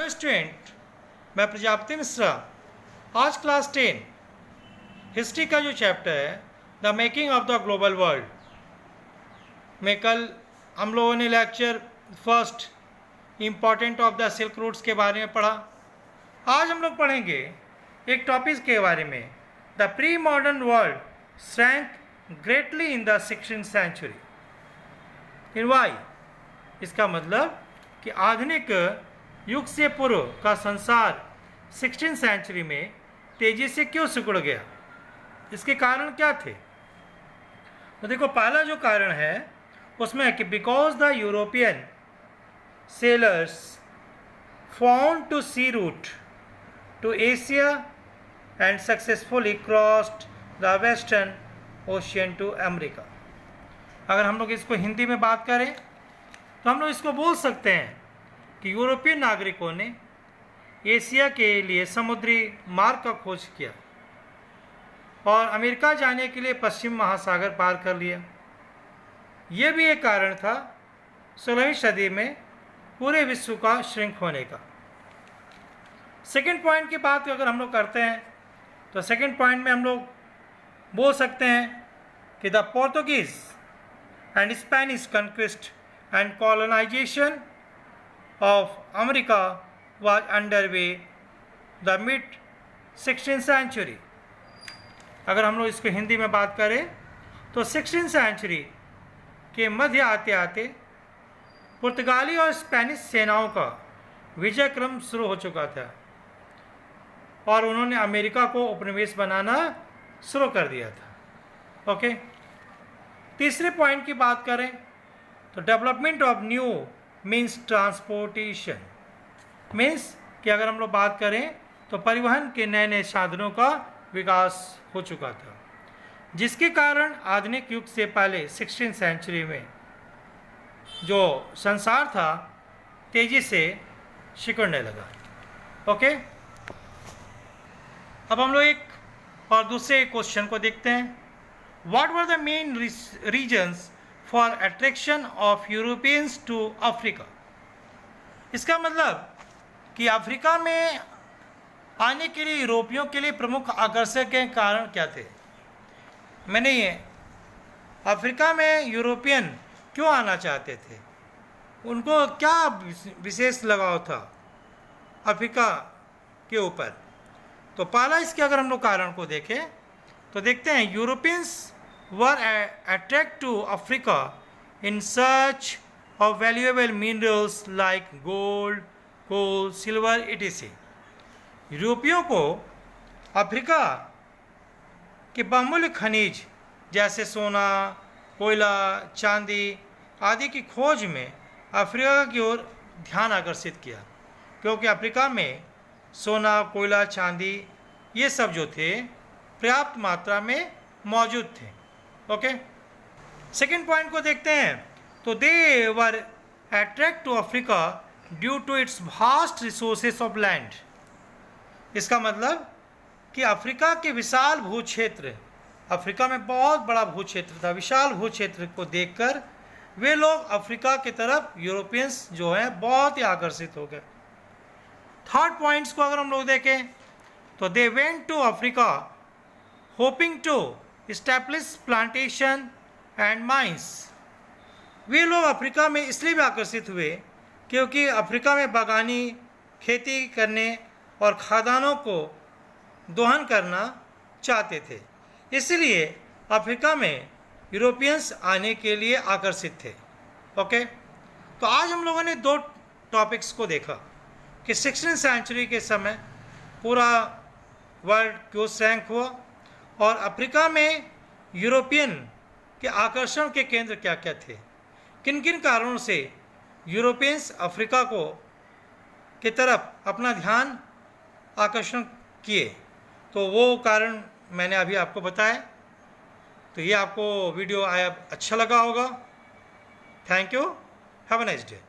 Hello student, मैं प्रजापति मिश्रा। आज class 10 history का जो चैप्टर है the making of the global world में कल हम लोगों ने lecture first important of the silk routes के बारे में पढ़ा। आज हम लोग पढ़ेंगे एक टॉपिक के बारे में, the pre modern world shrank greatly in the 16th century. In why, इसका मतलब कि आधुनिक युग से पूर्व का संसार 16th सेंचुरी में तेजी से क्यों सिकुड़ गया, इसके कारण क्या थे। तो देखो, पहला जो कारण है उसमें है कि because the European sailors found to sea route to Asia and successfully crossed the western ocean to America. अगर हम लोग इसको हिंदी में बात करें तो हम लोग इसको बोल सकते हैं कि यूरोपियन नागरिकों ने एशिया के लिए समुद्री मार्ग का खोज किया और अमेरिका जाने के लिए पश्चिम महासागर पार कर लिया। यह भी एक कारण था 16वीं सदी में पूरे विश्व का श्रिंक होने का। सेकेंड पॉइंट की बात अगर हम लोग करते हैं तो सेकेंड पॉइंट में हम लोग बोल सकते हैं कि the Portuguese and Spanish conquest and colonisation of America was underway the mid 16th century। अगर हम लोग इसको हिंदी में बात करें तो 16th सेंचुरी के मध्य आते आते पुर्तगाली और स्पेनिश सेनाओं का विजय क्रम शुरू हो चुका था और उन्होंने अमेरिका को उपनिवेश बनाना शुरू कर दिया था। ओके, तीसरे पॉइंट की बात करें तो development of new means transportation, means कि अगर हम लोग बात करें तो परिवहन के नए नए साधनों का विकास हो चुका था, जिसके कारण आधुनिक युग से पहले 16th सेंचुरी में जो संसार था तेजी से सिकुड़ने लगा। ओके, अब हम लोग एक और दूसरे क्वेश्चन को देखते हैं। What were the main reasons for attraction of Europeans to Africa. इसका मतलब कि अफ्रीका में आने के लिए यूरोपियों के लिए प्रमुख आकर्षक के कारण क्या थे। मैंने ये अफ्रीका में यूरोपियन क्यों आना चाहते थे, उनको क्या विशेष लगाव था अफ्रीका के ऊपर। तो पहला इसके अगर हम लोग कारण को देखें तो देखते हैं Europeans were attracted to Africa in search of valuable minerals like gold, coal, silver, etc. यूरोपियों को अफ्रीका के बहुमूल्य खनिज जैसे सोना, कोयला, चांदी आदि की खोज में अफ्रीका की ओर ध्यान आकर्षित किया, क्योंकि अफ्रीका में सोना, कोयला, चांदी ये सब जो थे पर्याप्त मात्रा में मौजूद थे। ओके, सेकेंड पॉइंट को देखते हैं तो they were attract to Africa due to its vast resources of land. इसका मतलब कि अफ्रीका के विशाल भू क्षेत्र, अफ्रीका में बहुत बड़ा भू क्षेत्र था, विशाल भू क्षेत्र को देखकर वे लोग अफ्रीका की तरफ यूरोपियंस जो हैं बहुत ही आकर्षित हो गए। थर्ड पॉइंट्स को अगर हम लोग देखें तो they went to Africa hoping to establish plantation and mines. वे लोग अफ्रीका में इसलिए भी आकर्षित हुए क्योंकि अफ्रीका में बागानी खेती करने और खादानों को दोहन करना चाहते थे, इसलिए अफ्रीका में यूरोपियंस आने के लिए आकर्षित थे। ओके, तो आज हम लोगों ने दो टॉपिक्स को देखा कि 16th सेंचुरी के समय पूरा वर्ल्ड क्यों श्रैंक हुआ और अफ्रीका में यूरोपियन के आकर्षण के केंद्र क्या क्या थे, किन किन कारणों से यूरोपियंस अफ्रीका को की तरफ अपना ध्यान आकर्षण किए। तो वो कारण मैंने अभी आपको बताया। तो ये आपको वीडियो आया अच्छा लगा होगा। Thank you, have a nice day.